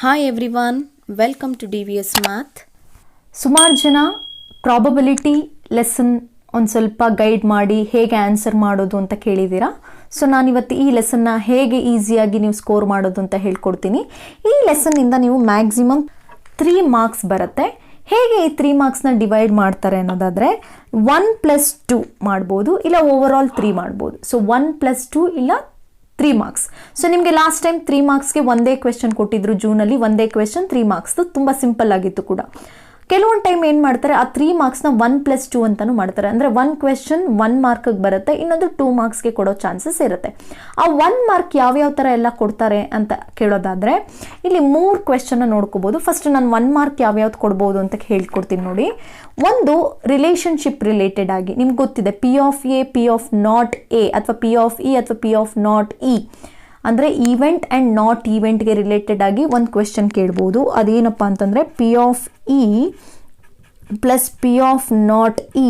Hi everyone, welcome to DVS math. ಸುಮಾರು ಜನ probability lesson ಒಂದು ಸ್ವಲ್ಪ ಗೈಡ್ ಮಾಡಿ ಹೇಗೆ ಆನ್ಸರ್ ಮಾಡೋದು ಅಂತ ಕೇಳಿದ್ದೀರಾ. ಸೊ ನಾನಿವತ್ತು ಈ ಲೆಸನ್ನ ಹೇಗೆ ಈಸಿಯಾಗಿ ನೀವು ಸ್ಕೋರ್ ಮಾಡೋದು ಅಂತ ಹೇಳ್ಕೊಡ್ತೀನಿ. ಈ ಲೆಸನ್ನಿಂದ ನೀವು ಮ್ಯಾಕ್ಸಿಮಮ್ 3 ಮಾರ್ಕ್ಸ್ ಬರುತ್ತೆ. ಹೇಗೆ ಈ 3 ಮಾರ್ಕ್ಸ್ನ ಡಿವೈಡ್ ಮಾಡ್ತಾರೆ ಅನ್ನೋದಾದರೆ 1+2 ಮಾಡ್ಬೋದು, ಇಲ್ಲ ಓವರಾಲ್ 3 ಮಾಡ್ಬೋದು. ಸೊ 1+2 ಇಲ್ಲ 3 ಮಾರ್ಕ್ಸ್. ಸೊ ನಿಮಗೆ ಲಾಸ್ಟ್ ಟೈಮ್ 3 ಮಾರ್ಕ್ಸ್ಗೆ ಒಂದೇ ಕ್ವೆಶನ್ ಕೊಟ್ಟಿದ್ರು ಜೂನಲ್ಲಿ, ಒಂದೇ ಕ್ವೆಶನ್ 3 ಮಾರ್ಕ್ಸ್ದು, ತುಂಬ ಸಿಂಪಲ್ ಆಗಿತ್ತು ಕೂಡ. ಕೆಲವೊಂದು ಟೈಮ್ ಏನು ಮಾಡ್ತಾರೆ, ಆ 3 ಮಾರ್ಕ್ಸ್ನ 1+2 ಅಂತಲೂ ಮಾಡ್ತಾರೆ. ಅಂದರೆ 1 ಕ್ವೆಶನ್ 1 ಮಾರ್ಕಿಗೆ ಬರುತ್ತೆ, ಇನ್ನೊಂದು 2 ಮಾರ್ಕ್ಸ್ಗೆ ಕೊಡೋ ಚಾನ್ಸಸ್ ಇರುತ್ತೆ. ಆ 1 ಮಾರ್ಕ್ ಯಾವ್ಯಾವ ಥರ ಎಲ್ಲ ಕೊಡ್ತಾರೆ ಅಂತ ಕೇಳೋದಾದರೆ ಇಲ್ಲಿ 3 ಕ್ವೆಶನ್ನ ನೋಡ್ಕೋಬೋದು. ಫಸ್ಟ್ ನಾನು 1 ಮಾರ್ಕ್ ಯಾವ್ಯಾವ್ದು ಕೊಡ್ಬೋದು ಅಂತ ಹೇಳ್ಕೊಡ್ತೀನಿ ನೋಡಿ. ಒಂದು ರಿಲೇಷನ್ಶಿಪ್ ರಿಲೇಟೆಡ್ ಆಗಿ ನಿಮ್ಗೆ ಗೊತ್ತಿದೆ P of A, P of not A, ಅಥವಾ P ಆಫ್ ಇ ಅಥವಾ P ಆಫ್ ನಾಟ್ ಇ, ಅಂದರೆ ಈವೆಂಟ್ ಆ್ಯಂಡ್ ನಾಟ್ ಈವೆಂಟ್ಗೆ ರಿಲೇಟೆಡ್ ಆಗಿ ಒಂದು ಕ್ವೆಶನ್ ಕೇಳ್ಬೋದು. ಅದೇನಪ್ಪ ಅಂತಂದರೆ P of E plus P of not E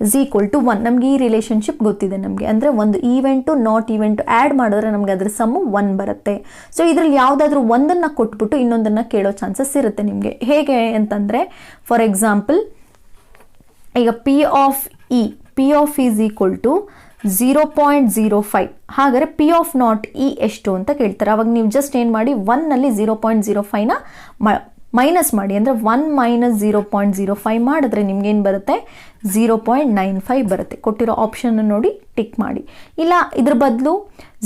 is equal to 1. ನಮಗೆ ಈ ರಿಲೇಷನ್ಶಿಪ್ ಗೊತ್ತಿದೆ ನಮಗೆ. ಅಂದರೆ ಒಂದು ಈವೆಂಟು ನಾಟ್ ಈವೆಂಟು ಆ್ಯಡ್ ಮಾಡಿದ್ರೆ ನಮಗೆ ಅದರ ಸಮ್ಮು 1 ಬರುತ್ತೆ. ಸೊ ಇದರಲ್ಲಿ ಯಾವುದಾದ್ರೂ ಒಂದನ್ನು ಕೊಟ್ಬಿಟ್ಟು ಇನ್ನೊಂದನ್ನು ಕೇಳೋ ಚಾನ್ಸಸ್ ಇರುತ್ತೆ ನಿಮಗೆ. ಹೇಗೆ ಅಂತಂದರೆ ಫಾರ್ ಎಕ್ಸಾಂಪಲ್ ಈಗ P of E is equal to 0.05. ಹಾಗಾದರೆ P ಆಫ್ ನಾಟ್ ಇ ಎಷ್ಟು ಅಂತ ಕೇಳ್ತಾರೆ. ಅವಾಗ ನೀವು ಜಸ್ಟ್ ಏನು ಮಾಡಿ 1ನಲ್ಲಿ 0.05ನ ಮೈನಸ್ ಮಾಡಿ. ಅಂದರೆ 1 ಮೈನಸ್ 0.05 ಮಾಡಿದ್ರೆ ನಿಮ್ಗೇನು ಬರುತ್ತೆ, 0.95 ಬರುತ್ತೆ. ಕೊಟ್ಟಿರೋ ಆಪ್ಷನ್ ನೋಡಿ ಟಿಕ್ ಮಾಡಿ. ಇಲ್ಲ ಇದ್ರ ಬದಲು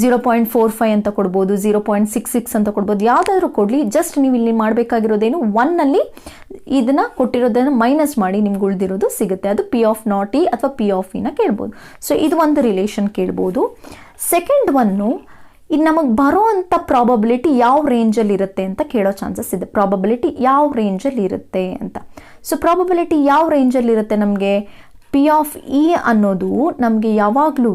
0.45 ಅಂತ ಕೊಡ್ಬೋದು, 0.66 ಅಂತ ಕೊಡ್ಬೋದು, ಯಾವುದಾದ್ರೂ ಕೊಡಲಿ. ಜಸ್ಟ್ ನೀವು ಇಲ್ಲಿ ಮಾಡಬೇಕಾಗಿರೋದೇನು, 1ನಲ್ಲಿ ಇದನ್ನು ಕೊಟ್ಟಿರೋದನ್ನು ಮೈನಸ್ ಮಾಡಿ ನಿಮ್ಗೆ ಉಳಿದಿರೋದು ಸಿಗುತ್ತೆ. ಅದು P ಆಫ್ ನಾಟ್ ಇ ಅಥವಾ P ಆಫ್ ಇನ ಕೇಳ್ಬೋದು. ಸೊ ಇದು ಒಂದು ರಿಲೇಷನ್ ಕೇಳ್ಬೋದು. ಸೆಕೆಂಡ್ ಒನ್ನು, ಇನ್ನು ನಮಗೆ ಬರೋ ಅಂಥ ಪ್ರಾಬಬಿಲಿಟಿ ಯಾವ ರೇಂಜಲ್ಲಿ ಇರುತ್ತೆ ಅಂತ ಕೇಳೋ ಚಾನ್ಸಸ್ ಇದೆ. ಪ್ರಾಬಬಿಲಿಟಿ ಯಾವ ರೇಂಜಲ್ಲಿ ಇರುತ್ತೆ ಅಂತ. ಸೊ ಪ್ರಾಬಬಿಲಿಟಿ ಯಾವ ರೇಂಜಲ್ಲಿ ಇರುತ್ತೆ ನಮಗೆ, P ಆಫ್ ಇ ಅನ್ನೋದು ನಮಗೆ ಯಾವಾಗಲೂ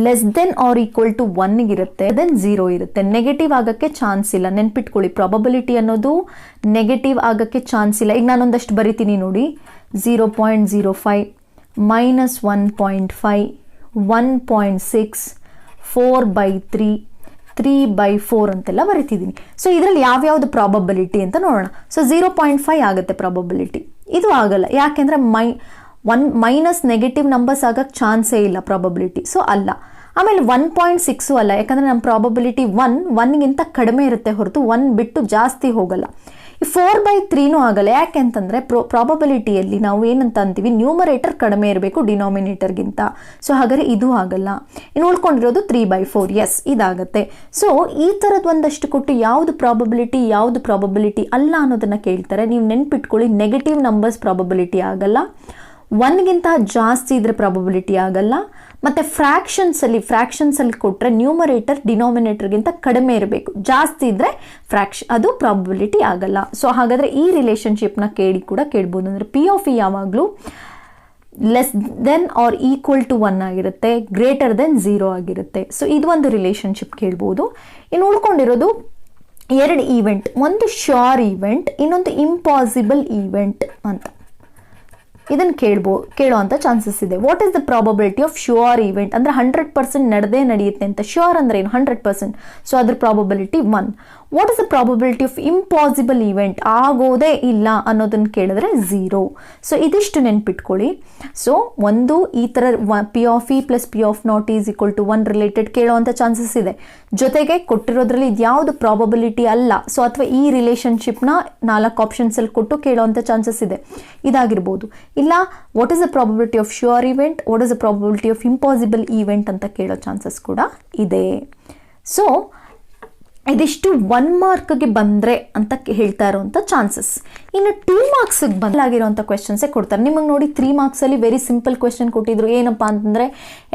less than or equal to 1 ಇರುತ್ತೆ, ದೆನ್ 0 ಇರುತ್ತೆ. ನೆಗೆಟಿವ್ ಆಗೋಕ್ಕೆ ಚಾನ್ಸ್ ಇಲ್ಲ. ನೆನ್ಪಿಟ್ಕೊಳ್ಳಿ, ಪ್ರಾಬಬಿಲಿಟಿ ಅನ್ನೋದು ನೆಗೆಟಿವ್ ಆಗೋಕ್ಕೆ ಚಾನ್ಸ್ ಇಲ್ಲ. ಈಗ ನಾನೊಂದಷ್ಟು ಬರಿತೀನಿ ನೋಡಿ. 0.05 ಮೈನಸ್ 1.5 1.6 4/3 3/4 ಅಂತೆಲ್ಲ ಬರಿತಿದ್ದೀನಿ. ಸೊ ಇದರಲ್ಲಿ ಯಾವ್ಯಾವುದು ಪ್ರಾಬಬಿಲಿಟಿ ಅಂತ ನೋಡೋಣ. ಸೊ 0.5 ಆಗುತ್ತೆ ಪ್ರಾಬಬಿಲಿಟಿ. ಇದು ಆಗಲ್ಲ, ಯಾಕೆಂದರೆ ಮೈನಸ್ ನೆಗೆಟಿವ್ ನಂಬರ್ಸ್ ಆಗಕ್ಕೆ ಚಾನ್ಸೇ ಇಲ್ಲ ಪ್ರಾಬಬಿಲಿಟಿ. ಸೊ ಅಲ್ಲ. ಆಮೇಲೆ 1.6 ಅಲ್ಲ, ಯಾಕಂದರೆ ನಮ್ಮ ಪ್ರಾಬಬಿಲಿಟಿ 1ಗಿಂತ ಕಡಿಮೆ ಇರುತ್ತೆ ಹೊರತು 1 ಬಿಟ್ಟು ಜಾಸ್ತಿ ಹೋಗಲ್ಲ. ಈ 4/3 ಆಗಲ್ಲ. ಯಾಕೆ ಅಂತಂದರೆ ಪ್ರಾಬಬಿಲಿಟಿಯಲ್ಲಿ ನಾವು ಏನಂತ ಅಂತೀವಿ, ನ್ಯೂಮರೇಟರ್ ಕಡಿಮೆ ಇರಬೇಕು ಡಿನಾಮಿನೇಟರ್ಗಿಂತ. ಸೊ ಹಾಗಾದರೆ ಇದು ಆಗಲ್ಲ. ಇನ್ನು ಉಳ್ಕೊಂಡಿರೋದು 3/4. ಎಸ್, ಇದಾಗುತ್ತೆ. ಸೊ ಈ ಥರದ್ದು ಒಂದಷ್ಟು ಕೊಟ್ಟು ಯಾವುದು ಪ್ರಾಬಬಿಲಿಟಿ ಅಲ್ಲ ಅನ್ನೋದನ್ನು ಕೇಳ್ತಾರೆ. ನೀವು ನೆನ್ಪಿಟ್ಕೊಳ್ಳಿ, ನೆಗೆಟಿವ್ ನಂಬರ್ಸ್ ಪ್ರಾಬಬಿಲಿಟಿ ಆಗಲ್ಲ, 1ಗಿಂತ ಜಾಸ್ತಿ ಇದ್ರೆ ಪ್ರಾಬಬಿಲಿಟಿ ಆಗಲ್ಲ, ಮತ್ತು ಫ್ರ್ಯಾಕ್ಷನ್ಸಲ್ಲಿ ಕೊಟ್ಟರೆ ನ್ಯೂಮರೇಟರ್ ಡಿನಾಮಿನೇಟರ್ಗಿಂತ ಕಡಿಮೆ ಇರಬೇಕು, ಜಾಸ್ತಿ ಇದ್ದರೆ ಅದು ಪ್ರಾಬಬಿಲಿಟಿ ಆಗಲ್ಲ. ಸೊ ಹಾಗಾದರೆ ಈ ರಿಲೇಷನ್ಶಿಪ್ನ ಕೇಳ್ಬೋದು. ಅಂದರೆ P ಆಫ್ ಇ ಯಾವಾಗಲೂ less than or equal to 1 ಆಗಿರುತ್ತೆ, ಗ್ರೇಟರ್ ದೆನ್ 0 ಆಗಿರುತ್ತೆ. ಸೊ ಇದು ಒಂದು ರಿಲೇಷನ್ಶಿಪ್ ಕೇಳ್ಬೋದು. ಇನ್ನು ಉಳ್ಕೊಂಡಿರೋದು 2 ಈವೆಂಟ್, ಒಂದು ಶ್ಯೂರ್ ಈವೆಂಟ್, ಇನ್ನೊಂದು ಇಂಪಾಸಿಬಲ್ ಈವೆಂಟ್ ಅಂತ. ಇದನ್ನು ಕೇಳೋ ಅಂಥ ಚಾನ್ಸಸ್ ಇದೆ. What is the probability of sure event? ಅಂದರೆ 100% ನಡೆಯುತ್ತೆ ಅಂತ. ಶ್ಯೂರ್ ಅಂದರೆ ಏನು, 100%. ಸೊ ಅದ್ರ probability 1. What is the probability of impossible event? ಆಗೋದೇ ಇಲ್ಲ ಅನ್ನೋದನ್ನು ಕೇಳಿದ್ರೆ 0. ಸೊ ಇದಿಷ್ಟು ನೆನ್ಪಿಟ್ಕೊಳ್ಳಿ. ಸೊ ಒಂದು ಈ ಥರ P of E plus P of not is equal to 1 related ಕೇಳೋ ಅಂಥ ಚಾನ್ಸಸ್ ಇದೆ. ಜೊತೆಗೆ ಕೊಟ್ಟಿರೋದ್ರಲ್ಲಿ ಇದ್ಯಾವುದು ಪ್ರಾಬಬಿಲಿಟಿ ಅಲ್ಲ, ಸೊ ಅಥವಾ ಈ ರಿಲೇಷನ್ಶಿಪ್ನ 4 ಆಪ್ಷನ್ಸಲ್ಲಿ ಕೊಟ್ಟು ಕೇಳೋ ಅಂಥ ಚಾನ್ಸಸ್ ಇದೆ. ಇದಾಗಿರ್ಬೋದು. ಇಲ್ಲ what is the probability of sure event, what is the probability of impossible event ಅಂತ ಕೇಳೋ ಚಾನ್ಸಸ್ ಕೂಡ ಇದೆ. ಸೊ ಇದಿಷ್ಟು 1 ಮಾರ್ಕ್ಗೆ ಬಂದರೆ ಅಂತ ಹೇಳ್ತಾ ಇರೋವಂಥ ಚಾನ್ಸಸ್. ಇನ್ನು 2 ಮಾರ್ಕ್ಸಿಗೆ ಬಂದಾಗಿರೋಂಥ ಕ್ವೆಶನ್ಸೇ ಕೊಡ್ತಾರೆ. ನಿಮಗೆ ನೋಡಿ 3 ಮಾರ್ಕ್ಸಲ್ಲಿ ವೆರಿ ಸಿಂಪಲ್ ಕ್ವೆಶನ್ ಕೊಟ್ಟಿದ್ರು. ಏನಪ್ಪ ಅಂತಂದರೆ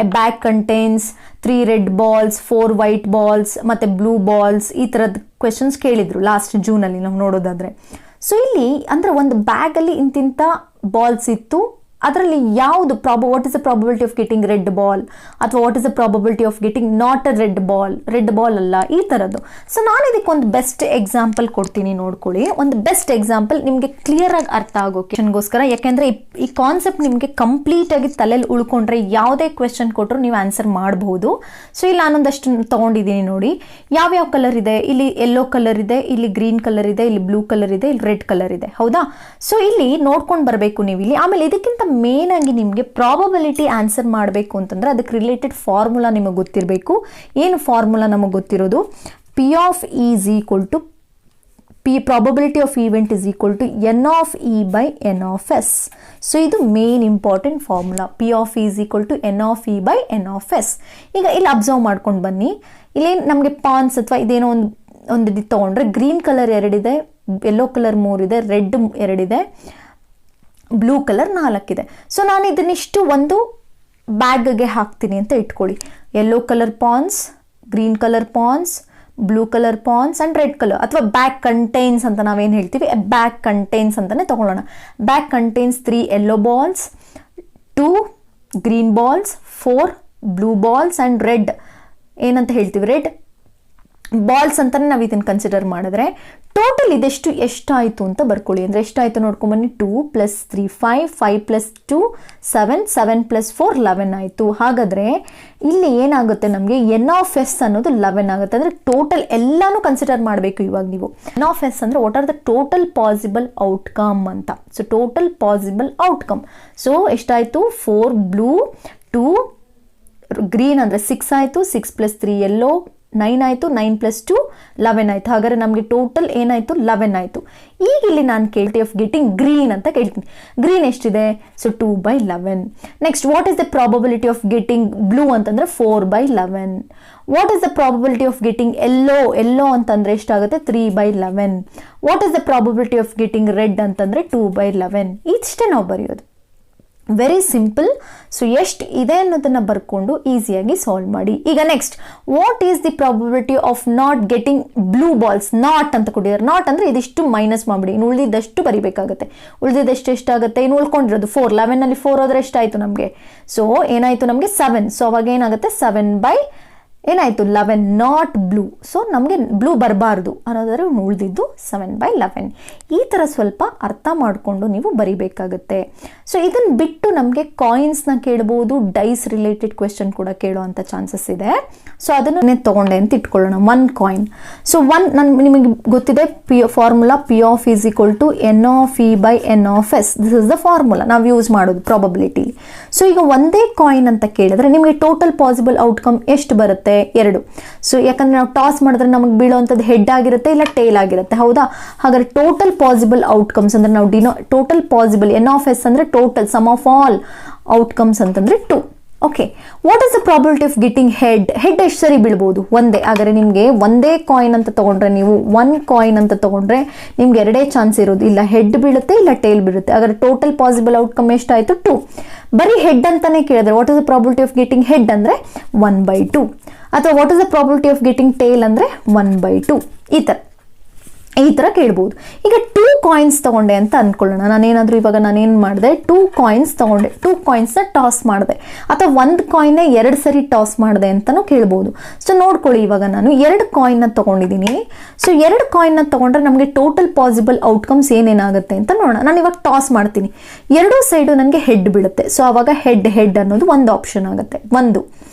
A bag contains 3 red balls 4 white balls ಮತ್ತು ಬ್ಲೂ ಬಾಲ್ಸ್, ಈ ಥರದ ಕ್ವೆಶನ್ಸ್ ಕೇಳಿದರು ಲಾಸ್ಟ್ ಜೂನಲ್ಲಿ ನಾವು ನೋಡೋದಾದರೆ. ಸೊ ಇಲ್ಲಿ ಅಂದರೆ ಒಂದು ಬ್ಯಾಗಲ್ಲಿ ಇಂತಿಂಥ ಬಾಲ್ಸ್ ಇತ್ತು, ಅದರಲ್ಲಿ ಯಾವುದು what is the probability of getting red ball, ಅಥವಾ what is the probability of getting not a red ball ಅಲ್ಲ, ಈ ಥರದ್ದು. ಸೊ ನಾನು ಇದಕ್ಕೊಂದು ಬೆಸ್ಟ್ ಎಕ್ಸಾಂಪಲ್ ಕೊಡ್ತೀನಿ, ನೋಡ್ಕೊಳ್ಳಿ. ಒಂದು ಬೆಸ್ಟ್ ಎಕ್ಸಾಂಪಲ್ ನಿಮಗೆ ಕ್ಲಿಯರ್ ಆಗಿ ಅರ್ಥ ಆಗೋಕ್ಕೋಸ್ಕರ, ಯಾಕೆಂದರೆ ಈ ಕಾನ್ಸೆಪ್ಟ್ ನಿಮಗೆ ಕಂಪ್ಲೀಟ್ ಆಗಿ ತಲೆಯಲ್ಲಿ ಉಳ್ಕೊಂಡ್ರೆ ಯಾವುದೇ ಕ್ವೆಶನ್ ಕೊಟ್ಟರು ನೀವು ಆನ್ಸರ್ ಮಾಡಬಹುದು. ಸೊ ಇಲ್ಲಿ ನಾನೊಂದಷ್ಟು ತೊಗೊಂಡಿದ್ದೀನಿ ನೋಡಿ. ಯಾವ್ಯಾವ ಕಲರ್ ಇದೆ, ಇಲ್ಲಿ ಯೆಲ್ಲೋ ಕಲರ್ ಇದೆ, ಇಲ್ಲಿ ಗ್ರೀನ್ ಕಲರ್ ಇದೆ, ಇಲ್ಲಿ ಬ್ಲೂ ಕಲರ್ ಇದೆ, ಇಲ್ಲಿ ರೆಡ್ ಕಲರ್ ಇದೆ, ಹೌದಾ? ಸೊ ಇಲ್ಲಿ ನೋಡ್ಕೊಂಡು ಬರಬೇಕು ನೀವು ಇಲ್ಲಿ. ಆಮೇಲೆ ಇದಕ್ಕಿಂತ ಮೇನ್ ಆಗಿ ನಿಮಗೆ ಪ್ರಾಬಬಿಲಿಟಿ ಆನ್ಸರ್ ಮಾಡಬೇಕು ಅಂತಂದ್ರೆ ಅದಕ್ಕೆ ರಿಲೇಟೆಡ್ ಫಾರ್ಮುಲಾ ನಿಮಗೆ ಗೊತ್ತಿರಬೇಕು. ಏನು ಫಾರ್ಮುಲಾ ನಮಗೆ ಗೊತ್ತಿರೋದು? P of E is equal to probability of event is equal to N of E by N of S. So ಇದು main important formula. P of E is equal to N of E by N of S. ಈಗ ಇಲ್ಲಿ observe ಮಾಡ್ಕೊಂಡು ಬನ್ನಿ. ಇಲ್ಲೇನು ನಮಗೆ Pond's ಅಥವಾ ಇದೇನೋ ಒಂದು ತೊಗೊಂಡ್ರೆ ಗ್ರೀನ್ ಕಲರ್ 2 ಇದೆ, ಯೆಲ್ಲೋ ಕಲರ್ 3 ಇದೆ, ರೆಡ್ 2 ಇದೆ, ಬ್ಲೂ ಕಲರ್ 4 ಇದೆ. ಸೊ ನಾನು ಇದನ್ನಿಷ್ಟು ಒಂದು ಬ್ಯಾಗ್ಗೆ ಹಾಕ್ತೀನಿ ಅಂತ ಇಟ್ಕೊಳ್ಳಿ. Yellow colour Pond's, green colour Pond's, blue colour Pond's and red colour, ಅಥವಾ ಬ್ಯಾಗ್ ಕಂಟೈನ್ಸ್ ಅಂತ ನಾವೇನು ಹೇಳ್ತೀವಿ, ಬ್ಯಾಗ್ ಕಂಟೈನ್ಸ್ ಅಂತಲೇ ತೊಗೊಳ್ಳೋಣ. Bag contains 3 yellow balls, 2 green balls, 4 blue balls and red ಏನಂತ ಹೇಳ್ತೀವಿ, ರೆಡ್ ಬಾಲ್ಸ್ ಅಂತಲೇ ನಾವು ಇದನ್ನು ಕನ್ಸಿಡರ್ ಮಾಡಿದ್ರೆ ಟೋಟಲ್ ಇದೆಷ್ಟು ಎಷ್ಟಾಯಿತು ಅಂತ ಬರ್ಕೊಳ್ಳಿ. ಅಂದರೆ ಎಷ್ಟಾಯಿತು ನೋಡ್ಕೊಂಬನ್ನಿ. 2 + 3 5, 5 + 2 7, 7 + 4 11 ಆಯಿತು. ಹಾಗಾದರೆ ಇಲ್ಲಿ ಏನಾಗುತ್ತೆ ನಮಗೆ ಎನ್ ಆಫ್ ಎಸ್ ಅನ್ನೋದು 11 ಆಗುತ್ತೆ. ಅಂದರೆ ಟೋಟಲ್ ಎಲ್ಲನೂ ಕನ್ಸಿಡರ್ ಮಾಡಬೇಕು ಇವಾಗ ನೀವು. ಎನ್ ಆಫ್ ಎಸ್ ಅಂದರೆ what are the total possible outcome ಅಂತ. So total possible outcome. So ಎಷ್ಟಾಯಿತು? 4 ಬ್ಲೂ, 2 ಗ್ರೀನ್ ಅಂದರೆ 6 ಆಯಿತು, 6 + 3 ಯೆಲ್ಲೋ 9 ಆಯಿತು, 9 + 2 11 ಆಯಿತು. ಹಾಗಾದರೆ ನಮಗೆ ಟೋಟಲ್ ಏನಾಯಿತು? 11 ಆಯಿತು. ಈಗ ಇಲ್ಲಿ ನಾನು ಕೇಳ್ತಿ ಆಫ್ ಗೆಟಿಂಗ್ ಗ್ರೀನ್ ಅಂತ ಕೇಳ್ತೀನಿ. ಗ್ರೀನ್ ಎಷ್ಟಿದೆ? So 2/11. Next, what is the probability of getting blue ಅಂತಂದರೆ 4/11. What is the probability of getting yellow ಅಂತಂದರೆ ಎಷ್ಟಾಗುತ್ತೆ? 3/11. What is the probability of getting red ಅಂತಂದರೆ 2/11. ಇಷ್ಟೇ ನಾವು ಬರೆಯೋದು. Very simple. ಸೊ ಎಷ್ಟು ಇದೆ ಅನ್ನೋದನ್ನು ಬರ್ಕೊಂಡು ಈಸಿಯಾಗಿ ಸಾಲ್ವ್ ಮಾಡಿ. ಈಗ next, what is the probability of not getting blue balls? Not ಅಂತ ಕೊಟ್ಟಿದ್ದಾರೆ. ನಾಟ್ ಅಂದರೆ ಇದಿಷ್ಟು ಮೈನಸ್ ಮಾಡಿಬಿಡಿ, ಇನ್ನು ಉಳಿದಿದ್ದಷ್ಟು ಬರಿಬೇಕಾಗುತ್ತೆ. ಉಳಿದಿದ್ದಷ್ಟು ಎಷ್ಟಾಗುತ್ತೆ? ಇನ್ನು ಉಳ್ಕೊಂಡಿರೋದು 4. 11ನಲ್ಲಿ 4 ಹೋದರೆ ಎಷ್ಟಾಯಿತು ನಮಗೆ? ಸೊ ಏನಾಯಿತು ನಮಗೆ? 7. ಸೊ ಅವಾಗ ಏನಾಗುತ್ತೆ? 7/11 ನಾಟ್ ಬ್ಲೂ. ಸೊ ನಮಗೆ ಬ್ಲೂ ಬರಬಾರ್ದು ಅನ್ನೋದಾದ್ರೆ ಉಳಿದಿದ್ದು 7/11. ಈ ಥರ ಸ್ವಲ್ಪ ಅರ್ಥ ಮಾಡಿಕೊಂಡು ನೀವು ಬರಿಬೇಕಾಗುತ್ತೆ. ಸೊ ಇದನ್ನು ಬಿಟ್ಟು ನಮಗೆ ಕಾಯಿನ್ಸ್ನ ಕೇಳ್ಬೋದು, ಡೈಸ್ ರಿಲೇಟೆಡ್ ಕ್ವೆಶನ್ ಕೂಡ ಕೇಳೋ ಅಂಥ ಚಾನ್ಸಸ್ ಇದೆ. ಸೊ ಅದನ್ನು ತೊಗೊಂಡೆ ಅಂತ ಇಟ್ಕೊಳ್ಳೋಣ. 1 ಕಾಯಿನ್. ಸೊ ನಿಮಗೆ ಗೊತ್ತಿದೆ formula P of is equal to N of E by N of S. This is the formula ನಾವು ಯೂಸ್ ಮಾಡೋದು ಪ್ರಾಬಬಿಲಿಟಿ. ಸೊ ಈಗ ಒಂದೇ ಕಾಯಿನ್ ಅಂತ ಕೇಳಿದ್ರೆ ನಿಮಗೆ ಟೋಟಲ್ ಪಾಸಿಬಲ್ ಔಟ್ಕಮ್ ಎಷ್ಟು ಬರುತ್ತೆ? 2. ಸೊ ಯಾಕಂದ್ರೆ ನಾವು ಟಾಸ್ ಮಾಡಿದ್ರೆ ನಮಗೆ ಬೀಳುವಂಥದ್ದು ಹೆಡ್ ಆಗಿರುತ್ತೆ, ಇಲ್ಲ ಟೇಲ್ ಆಗಿರುತ್ತೆ, ಹೌದಾ? ಹಾಗಾದ್ರೆ ಟೋಟಲ್ ಪಾಸಿಬಲ್ ಔಟ್ಕಮ್ಸ್ ಅಂದ್ರೆ ನಾವು total possible N of S ಅಂದ್ರೆ total sum of all outcomes ಅಂತಂದ್ರೆ 2. Okay, what is the probability of getting head? Head ಎಷ್ಟು ಸರಿ ಬೀಳ್ಬೋದು? ಒಂದೇ. ಹಾಗಾದ್ರೆ ನಿಮಗೆ ಒಂದೇ ಕಾಯಿನ್ ಅಂತ ತಗೊಂಡ್ರೆ, ನೀವು 1 ಕಾಯಿನ್ ಅಂತ ತಗೊಂಡ್ರೆ ನಿಮ್ಗೆ 2 ಚಾನ್ಸ್ ಇರೋದು, ಇಲ್ಲ ಹೆಡ್ ಬೀಳುತ್ತೆ ಇಲ್ಲ ಟೇಲ್ ಬೀಳುತ್ತೆ. ಹಾಗಾದ್ರೆ ಟೋಟಲ್ ಪಾಸಿಬಲ್ ಔಟ್ಕಮ್ ಎಷ್ಟಾಯಿತು? 2. ಬರೀ ಹೆಡ್ ಅಂತಾನೆ ಕೇಳಿದ್ರೆ what is the probability of getting head ಅಂದರೆ 1/2. ಅಥವಾ what is the probability of getting tail ಅಂದರೆ 1/2. ಈ ಥರ ಕೇಳ್ಬೋದು. ಈಗ 2 ಕಾಯಿನ್ಸ್ ತೊಗೊಂಡೆ ಅಂತ ಅಂದ್ಕೊಳ್ಳೋಣ. ನಾನೇನು ಮಾಡಿದೆ? 2 ಕಾಯಿನ್ಸ್ ತೊಗೊಂಡೆ, 2 ಕಾಯಿನ್ಸ್ನ ಟಾಸ್ ಮಾಡಿದೆ, ಅಥವಾ 1 ಕಾಯಿನ್ನೇ 2 ಸರಿ ಟಾಸ್ ಮಾಡಿದೆ ಅಂತಲೂ ಕೇಳ್ಬೋದು. ಸೊ ನೋಡ್ಕೊಳ್ಳಿ, ಇವಾಗ ನಾನು 2 ಕಾಯಿನ್ನ ತೊಗೊಂಡಿದ್ದೀನಿ. ಸೊ 2 ಕಾಯಿನ್ನ ತೊಗೊಂಡ್ರೆ ನಮಗೆ ಟೋಟಲ್ ಪಾಸಿಬಲ್ ಔಟ್ಕಮ್ಸ್ ಏನೇನಾಗುತ್ತೆ ಅಂತ ನೋಡೋಣ. ನಾನು ಇವಾಗ ಟಾಸ್ ಮಾಡ್ತೀನಿ, 2 ಸೈಡು ನನಗೆ ಹೆಡ್ ಬೀಳುತ್ತೆ. ಸೊ ಅವಾಗ ಹೆಡ್ ಅನ್ನೋದು ಒಂದು ಆಪ್ಷನ್ ಆಗುತ್ತೆ, ಒಂದು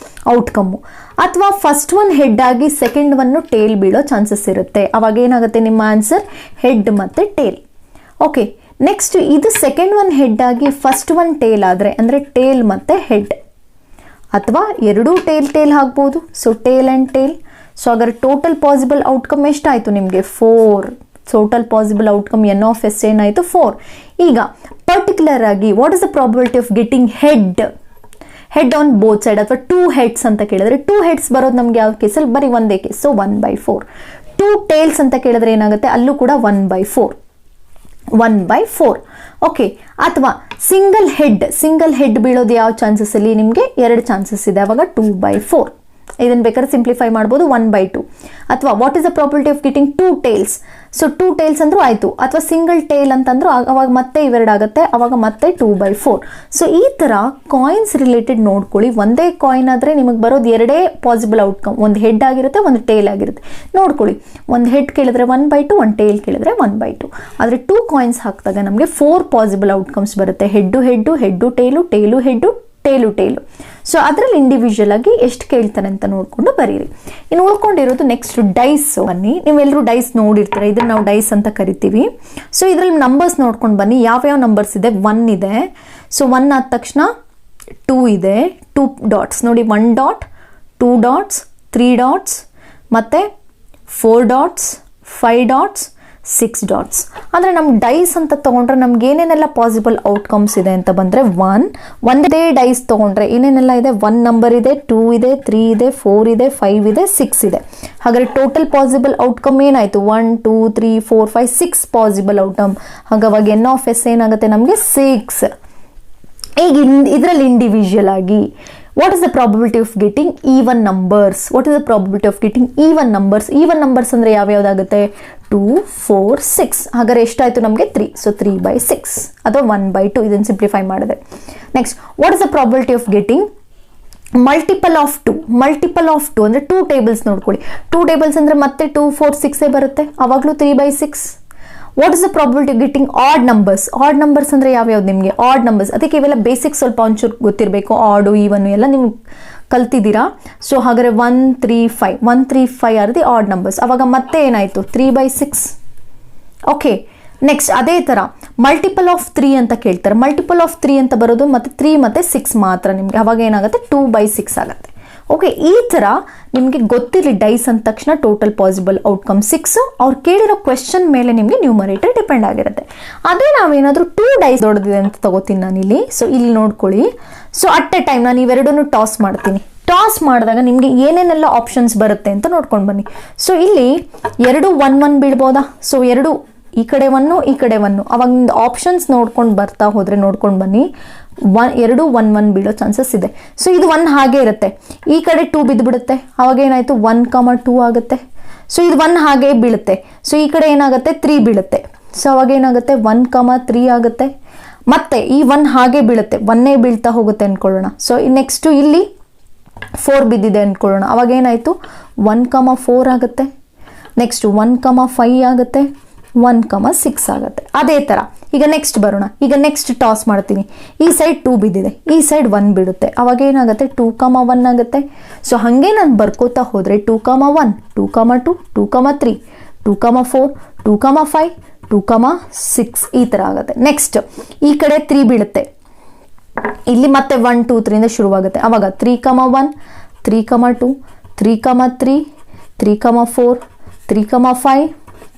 ಔಟ್ಕಮ್ಮು. ಅಥವಾ ಫಸ್ಟ್ ಒನ್ ಹೆಡ್ ಆಗಿ ಸೆಕೆಂಡ್ ಒನ್ನು ಟೇಲ್ ಬೀಳೋ ಚಾನ್ಸಸ್ ಇರುತ್ತೆ. ಅವಾಗ ಏನಾಗುತ್ತೆ ನಿಮ್ಮ ಆನ್ಸರ್? ಹೆಡ್ ಮತ್ತು ಟೇಲ್. ಓಕೆ, ನೆಕ್ಸ್ಟ್ ಇದು ಸೆಕೆಂಡ್ ಒನ್ ಹೆಡ್ ಆಗಿ ಫಸ್ಟ್ ಒನ್ ಟೇಲ್ ಆದರೆ ಅಂದರೆ ಟೇಲ್ ಮತ್ತು ಹೆಡ್, ಅಥವಾ ಎರಡೂ ಟೇಲ್ ಆಗ್ಬೋದು. So tail and tail. So ಹಾಗಾದ್ರೆ ಟೋಟಲ್ ಪಾಸಿಬಲ್ ಔಟ್ಕಮ್ ಎಷ್ಟಾಯಿತು ನಿಮಗೆ? 4. Total possible outcome N of S ಏನಾಯಿತು? 4. ಈಗ ಪರ್ಟಿಕ್ಯುಲರ್ ಆಗಿ what is the probability of getting head on both side, ಅಥವಾ 2 ಹೆಡ್ಸ್ ಅಂತ ಕೇಳಿದ್ರೆ 2 ಹೆಡ್ಸ್ ಬರೋದು ನಮ್ಗೆ ಯಾವ ಕೇಸಲ್ಲಿ? ಬರೀ ಒಂದೇ ಕೇಸ್. ಸೊ 1/4. 2 ಟೇಲ್ಸ್ ಅಂತ ಕೇಳಿದ್ರೆ ಏನಾಗುತ್ತೆ? ಅಲ್ಲೂ ಕೂಡ 1/4. ಓಕೆ, ಅಥವಾ ಸಿಂಗಲ್ ಹೆಡ್ ಬೀಳೋದು ಯಾವ ಚಾನ್ಸಸ್ ಅಲ್ಲಿ? ನಿಮಗೆ 2 ಚಾನ್ಸಸ್ ಇದೆ, ಅವಾಗ 2/4. ಇದನ್ನು ಬೇಕಾದ್ರೆ ಸಿಂಪ್ಲಿಫೈ ಮಾಡ್ಬೋದು 1/2. ಅಥವಾ what is the probability of getting 2 tails? So 2 tails ಅಂದ್ರೂ ಆಯಿತು, ಅಥವಾ ಸಿಂಗಲ್ ಟೇಲ್ ಅಂತಂದ್ರೂ ಅವಾಗ ಮತ್ತೆ ಇವೆರಡು ಆಗುತ್ತೆ, ಅವಾಗ ಮತ್ತೆ 2/4. ಸೊ ಈ ಥರ ಕಾಯಿನ್ಸ್ ರಿಲೇಟೆಡ್ ನೋಡ್ಕೊಳ್ಳಿ. ಒಂದೇ ಕಾಯಿನ್ ಆದರೆ ನಿಮಗೆ ಬರೋದು ಎರಡೇ ಪಾಸಿಬಲ್ ಔಟ್ಕಮ್, ಒಂದು ಹೆಡ್ ಆಗಿರುತ್ತೆ, ಒಂದು ಟೇಲ್ ಆಗಿರುತ್ತೆ. ನೋಡ್ಕೊಳ್ಳಿ, ಒಂದು ಹೆಡ್ ಕೇಳಿದ್ರೆ 1/2, ಒಂದು ಟೇಲ್ ಕೇಳಿದ್ರೆ 1/2. ಆದರೆ 2 ಕಾಯಿನ್ಸ್ ಹಾಕಿದಾಗ ನಮಗೆ 4 ಪಾಸಿಬಲ್ ಔಟ್ಕಮ್ಸ್ ಬರುತ್ತೆ. Head head, head tail, tail head, tail tail. So ಅದರಲ್ಲಿ ಇಂಡಿವಿಜುವಲ್ ಆಗಿ ಎಷ್ಟು ಕೇಳ್ತಾರೆ ಅಂತ ನೋಡಿಕೊಂಡು ಬರೀರಿ. ಇನ್ನು ಉಳ್ಕೊಂಡಿರೋದು ನೆಕ್ಸ್ಟ್ ಡೈಸ್. ಬನ್ನಿ, ನೀವೆಲ್ಲರೂ ಡೈಸ್ ನೋಡಿರ್ತೀರ, ಇದನ್ನ ನಾವು ಡೈಸ್ ಅಂತ ಕರಿತೀವಿ. ಸೊ ಇದರಲ್ಲಿ ನಂಬರ್ಸ್ ನೋಡ್ಕೊಂಡು ಬನ್ನಿ. ಯಾವ್ಯಾವ ನಂಬರ್ಸ್ ಇದೆ? 1 ಇದೆ. ಸೊ 1 ಆದ ತಕ್ಷಣ 2 ಇದೆ, 2 ಡಾಟ್ಸ್ ನೋಡಿ, 1 ಡಾಟ್, 2 ಡಾಟ್ಸ್, 3 ಡಾಟ್ಸ್, ಮತ್ತು 4 ಡಾಟ್ಸ್, 5 ಡಾಟ್ಸ್, 6 ಡಾಟ್ಸ್. ಅಂದರೆ ನಮ್ಮ ಡೈಸ್ ಅಂತ ತೊಗೊಂಡ್ರೆ ನಮ್ಗೆ ಏನೇನೆಲ್ಲ ಪಾಸಿಬಲ್ ಔಟ್ಕಮ್ಸ್ ಇದೆ ಅಂತ ಬಂದರೆ, ಒಂದೇ ಡೈಸ್ ತೊಗೊಂಡ್ರೆ ಏನೇನೆಲ್ಲ ಇದೆ? 1 ನಂಬರ್ ಇದೆ, 2 ಇದೆ, 3 ಇದೆ, 4 ಇದೆ, 5 ಇದೆ, 6 ಇದೆ. ಹಾಗಾದರೆ ಟೋಟಲ್ ಪಾಸಿಬಲ್ ಔಟ್ಕಮ್ ಏನಾಯಿತು? 1 2 3 4 5 6 ಪಾಸಿಬಲ್ ಔಟ್ಕಮ್. ಹಾಗಾಗಿ N(s) ಏನಾಗುತ್ತೆ ನಮಗೆ? 6. ಈಗ ಇದರಲ್ಲಿ ಇಂಡಿವಿಜುವಲ್ ಆಗಿ what is the probability of getting even numbers? What is the probability of getting even numbers? Even numbers ಅಂದರೆ ಯಾವ್ಯಾವುದಾಗುತ್ತೆ? 2 4 6. ಹಾಗಾದ್ರೆ ಎಷ್ಟಾಯಿತು ನಮಗೆ? 3. ಸೊ 3/6 ಅಥವಾ 1/2. ಇದನ್ನು ಸಿಂಪ್ಲಿಫೈ ಮಾಡಿದೆ. Next, what is the probability of getting multiple of 2? Multiple of 2 ಅಂದರೆ 2 tables ನೋಡ್ಕೊಳ್ಳಿ. 2 tables ಅಂದರೆ ಮತ್ತೆ 2 4 6 ಬರುತ್ತೆ, ಅವಾಗಲೂ 3/6. What is the probability of getting add numbers? Add numbers ಅಂದರೆ ಯಾವ್ಯಾವ್ದು ನಿಮಗೆ? ಆಡ್ ನಂಬರ್ಸ್, ಅದಕ್ಕೆ ಇವೆಲ್ಲ ಬೇಸಿಕ್ ಸ್ವಲ್ಪ ಒಂಚೂರು ಗೊತ್ತಿರಬೇಕು. ಆಡು ಈವನು ಎಲ್ಲ ನೀವು ಕಲ್ತಿದ್ದೀರಾ. ಸೊ ಹಾಗಾದರೆ 1 3 5 1 3 5 ಆರ್ ದಿ ಆಡ್ ನಂಬರ್ಸ್. ಅವಾಗ ಮತ್ತೆ ಏನಾಯಿತು? 3/6. ಓಕೆ, ನೆಕ್ಸ್ಟ್ ಅದೇ ಥರ ಮಲ್ಟಿಪಲ್ ಆಫ್ 3 ಅಂತ ಕೇಳ್ತಾರೆ. ಮಲ್ಟಿಪಲ್ ಆಫ್ 3 ಅಂತ ಬರೋದು ಮತ್ತು 3 ಮತ್ತು 6 ಮಾತ್ರ ನಿಮಗೆ. ಅವಾಗ ಏನಾಗುತ್ತೆ? 2/6 ಆಗುತ್ತೆ. ಓಕೆ, ಈ ಥರ ನಿಮಗೆ ಗೊತ್ತಿರಲಿ. ಡೈಸ್ ಅಂದ ತಕ್ಷಣ ಟೋಟಲ್ ಪಾಸಿಬಲ್ ಔಟ್ಕಮ್ 6. ಅವ್ರು ಕೇಳಿರೋ ಕ್ವೆಶನ್ ಮೇಲೆ ನಿಮಗೆ ನ್ಯೂಮರೇಟರ್ ಡಿಪೆಂಡ್ ಆಗಿರುತ್ತೆ. ಅದೇ ನಾವೇನಾದರೂ 2 ಡೈಸ್ ದೊಡ್ಡದಿದೆ ಅಂತ ತಗೋತೀನಿ ನಾನಿಲ್ಲಿ. ಸೊ ಇಲ್ಲಿ ನೋಡ್ಕೊಳ್ಳಿ. ಸೊ ಅಟ್ ಎ ಟೈಮ್ ನಾನು ಇವೆರಡನ್ನು ಟಾಸ್ ಮಾಡ್ತೀನಿ. ಟಾಸ್ ಮಾಡಿದಾಗ ನಿಮಗೆ ಏನೇನೆಲ್ಲ ಆಪ್ಷನ್ಸ್ ಬರುತ್ತೆ ಅಂತ ನೋಡ್ಕೊಂಡು ಬನ್ನಿ. ಸೊ ಇಲ್ಲಿ 2 1 1 ಬೀಳ್ಬೋದಾ? ಸೊ 2 ಈ ಕಡೆ 1 ಈ ಕಡೆ 1. ಅವಾಗ ಆಪ್ಷನ್ಸ್ ನೋಡ್ಕೊಂಡು ಬರ್ತಾ ಹೋದರೆ ನೋಡ್ಕೊಂಡು ಬನ್ನಿ. 2 1 1 ಬೀಳೋ ಚಾನ್ಸಸ್ ಇದೆ. ಸೊ ಇದು 1 ಹಾಗೆ ಇರುತ್ತೆ. ಈ ಕಡೆ 2 ಬಿದ್ದುಬಿಡುತ್ತೆ, ಅವಾಗ ಏನಾಯಿತು? 1 2 ಆಗುತ್ತೆ. ಸೊ ಇದು 1 ಹಾಗೆ ಬೀಳುತ್ತೆ. ಸೊ ಈ ಕಡೆ ಏನಾಗುತ್ತೆ? 3 ಬೀಳುತ್ತೆ. ಸೊ ಅವಾಗ ಏನಾಗುತ್ತೆ? 1 3 ಆಗುತ್ತೆ. ಮತ್ತೆ ಈ 1 ಹಾಗೆ ಬೀಳುತ್ತೆ, 1 ಬೀಳ್ತಾ ಹೋಗುತ್ತೆ ಅಂದ್ಕೊಳ್ಳೋಣ. ಸೊ ನೆಕ್ಸ್ಟು ಇಲ್ಲಿ 4 ಬಿದ್ದಿದೆ ಅಂದ್ಕೊಳ್ಳೋಣ. ಅವಾಗ ಏನಾಯಿತು? 1 4 ಆಗುತ್ತೆ. ನೆಕ್ಸ್ಟು 1 5 ಆಗುತ್ತೆ, 1 6 ಆಗುತ್ತೆ. ಅದೇ ಥರ ಈಗ ನೆಕ್ಸ್ಟ್ ಬರೋಣ. ಈಗ ನೆಕ್ಸ್ಟ್ ಟಾಸ್ ಮಾಡ್ತೀನಿ. ಈ ಸೈಡ್ 2 ಬಿದ್ದಿದೆ, ಈ ಸೈಡ್ 1 ಬಿಡುತ್ತೆ. ಅವಾಗ ಏನಾಗುತ್ತೆ? 2 1 ಆಗುತ್ತೆ. ಸೊ ಹಾಗೆ ನಾನು ಬರ್ಕೋತಾ ಹೋದರೆ 2 1 2 2 2 3 2 4 2 5 2 6 ಈ ಥರ ಆಗುತ್ತೆ. ನೆಕ್ಸ್ಟ್ ಈ ಕಡೆ 3 ಬೀಳುತ್ತೆ, ಇಲ್ಲಿ ಮತ್ತೆ 1 2 3 ಶುರುವಾಗುತ್ತೆ. ಅವಾಗ 3 1 3 2 3 3 3 4 3 5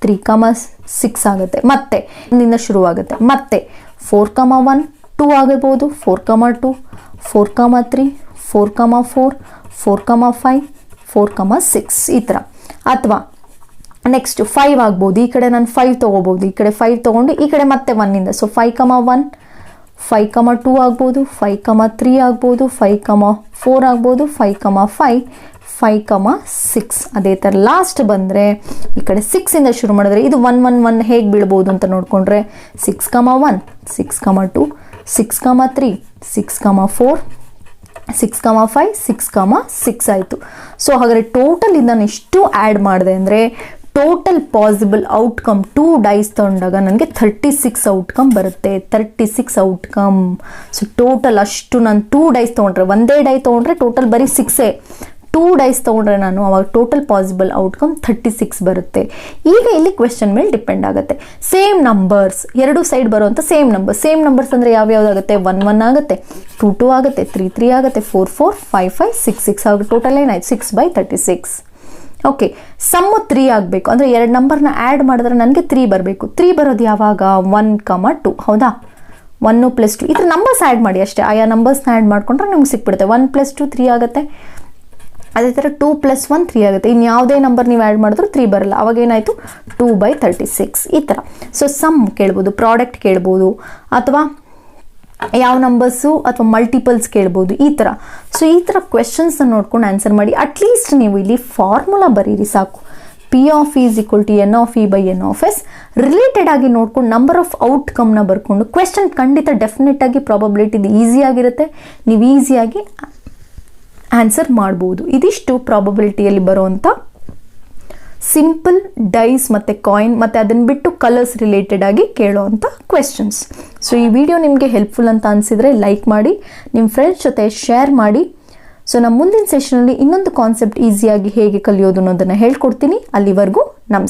3 6 ಆಗುತ್ತೆ. ಮತ್ತೆ ಇಲ್ಲಿಂದ ಶುರುವಾಗುತ್ತೆ. ಮತ್ತೆ 4 1 2 ಆಗಬಹುದು, 4 2 4 3 4 4 4 5 4 6 ಈ ಥರ. ಅಥವಾ ನೆಕ್ಸ್ಟ್ 5 ಆಗ್ಬೋದು. ಈ ಕಡೆ ನಾನು 5 ತೊಗೋಬೋದು, ಈ ಕಡೆ 5 ತೊಗೊಂಡು ಈ ಕಡೆ ಮತ್ತೆ 1ಇಂದ. ಸೊ 5 1 5 2 ಆಗ್ಬೋದು, 5 3 ಆಗ್ಬೋದು, 5 4 ಆಗ್ಬೋದು, 5 5 5 6. ಅದೇ ಥರ ಲಾಸ್ಟ್ ಬಂದರೆ ಈ ಕಡೆ 6ಇಂದ ಶುರು ಮಾಡಿದ್ರೆ ಇದು 1 1 1 ಹೇಗೆ ಬೀಳ್ಬೋದು ಅಂತ ನೋಡಿಕೊಂಡ್ರೆ 6 1 6 2 6 3 6 4 6 5 6 6 ಆಯಿತು. ಸೊ ಹಾಗಾದರೆ ಟೋಟಲ್ ನಾನು ಎಷ್ಟು ಆ್ಯಡ್ ಮಾಡಿದೆ ಅಂದರೆ ಟೋಟಲ್ ಪಾಸಿಬಲ್ ಔಟ್ಕಮ್ 2 ಡೈಸ್ ತೊಗೊಂಡಾಗ ನನಗೆ 36 ಔಟ್ಕಮ್ ಬರುತ್ತೆ. 36 ಔಟ್ಕಮ್. ಸೊ ಟೋಟಲ್ ಅಷ್ಟು ನಾನು 2 ಡೈಸ್ ತೊಗೊಂಡ್ರೆ, ಒಂದೇ ಡೈ ತೊಗೊಂಡ್ರೆ ಟೋಟಲ್ ಬರೀ 6. 2 ಡೈಸ್ ತೊಗೊಂಡ್ರೆ ನಾನು ಅವಾಗ ಟೋಟಲ್ ಪಾಸಿಬಲ್ ಔಟ್ಕಮ್ 36 ಬರುತ್ತೆ. ಈಗ ಇಲ್ಲಿ ಕ್ವೆಶನ್ ಮೇಲೆ ಡಿಪೆಂಡ್ ಆಗುತ್ತೆ. ಸೇಮ್ ನಂಬರ್ಸ್, ಎರಡು ಸೈಡ್ ಬರುವಂಥ ಸೇಮ್ ನಂಬರ್ಸ್ ಅಂದರೆ ಯಾವ್ಯಾವುದಾಗುತ್ತೆ? 1 1 ಆಗುತ್ತೆ, 2 2 ಆಗುತ್ತೆ, 3 3 ಆಗುತ್ತೆ, 4 4 5 5 6 6 ಆಗುತ್ತೆ. ಟೋಟಲ್ ಏನಾಯ್ತು? 6/36. ಓಕೆ, ಸಮ್ಮು 3 ಆಗಬೇಕು ಅಂದರೆ 2 ನಂಬರ್ನ ಆ್ಯಡ್ ಮಾಡಿದ್ರೆ ನನಗೆ 3 ಬರಬೇಕು. 3 ಬರೋದು ಯಾವಾಗ? 1 2 ಹೌದಾ? 1 + 2 ಈ ಥರ ನಂಬರ್ಸ್ ಆ್ಯಡ್ ಮಾಡಿ ಅಷ್ಟೇ. ಆಯಾ ನಂಬರ್ಸ್ನ ಆ್ಯಡ್ ಮಾಡ್ಕೊಂಡ್ರೆ ನಮ್ಗೆ ಸಿಕ್ಬಿಡುತ್ತೆ. 1 + 2 3 ಆಗುತ್ತೆ. ಅದೇ ಥರ 2 + 1 3 ಆಗುತ್ತೆ. ಇನ್ನು ಯಾವುದೇ ನಂಬರ್ ನೀವು ಆ್ಯಡ್ ಮಾಡಿದ್ರೂ 3 ಬರಲ್ಲ. ಅವಾಗ ಏನಾಯಿತು? 2/36 ಈ ಥರ. ಸೊ ಸಮ್ ಕೇಳ್ಬೋದು, ಪ್ರಾಡಕ್ಟ್ ಕೇಳ್ಬೋದು, ಅಥವಾ ಯಾವ ನಂಬರ್ಸು ಅಥವಾ ಮಲ್ಟಿಪಲ್ಸ್ ಕೇಳ್ಬೋದು, ಈ ಥರ. ಸೊ ಈ ಥರ ಕ್ವೆಶನ್ಸ್ನ ನೋಡ್ಕೊಂಡು ಆನ್ಸರ್ ಮಾಡಿ. ಅಟ್ಲೀಸ್ಟ್ ನೀವು ಇಲ್ಲಿ ಫಾರ್ಮುಲಾ ಬರೀರಿ ಸಾಕು. P of E is equal to N of E by N of S related ಆಗಿ ನೋಡ್ಕೊಂಡು ನಂಬರ್ ಆಫ್ ಔಟ್ಕಮ್ನ ಬರ್ಕೊಂಡು ಕ್ವೆಶನ್ ಖಂಡಿತ ಡೆಫಿನೆಟ್ ಆಗಿ ಪ್ರಾಬಬಿಲಿಟಿದು ಈಸಿಯಾಗಿರುತ್ತೆ, ನೀವು ಈಸಿಯಾಗಿ ಆನ್ಸರ್ ಮಾಡ್ಬೋದು. ಇದಿಷ್ಟು ಪ್ರಾಬಬಿಲಿಟಿಯಲ್ಲಿ ಬರುವಂಥ ಸಿಂಪಲ್ ಡೈಸ್ ಮತ್ತು ಕಾಯಿನ್ ಮತ್ತು ಅದನ್ನು ಬಿಟ್ಟು ಕಲರ್ಸ್ ರಿಲೇಟೆಡ್ ಆಗಿ ಕೇಳೋವಂಥ ಕ್ವೆಶನ್ಸ್. ಸೊ ಈ ವಿಡಿಯೋ ನಿಮಗೆ ಹೆಲ್ಪ್ಫುಲ್ ಅಂತ ಅನಿಸಿದರೆ ಲೈಕ್ ಮಾಡಿ, ನಿಮ್ಮ ಫ್ರೆಂಡ್ಸ್ ಜೊತೆ ಶೇರ್ ಮಾಡಿ. ಸೊ ನಮ್ಮ ಮುಂದಿನ ಸೆಷನಲ್ಲಿ ಇನ್ನೊಂದು ಕಾನ್ಸೆಪ್ಟ್ ಈಸಿಯಾಗಿ ಹೇಗೆ ಕಲಿಯೋದು ಅನ್ನೋದನ್ನು ಹೇಳ್ಕೊಡ್ತೀನಿ. ಅಲ್ಲಿವರೆಗೂ ನಮಸ್ಕಾರ.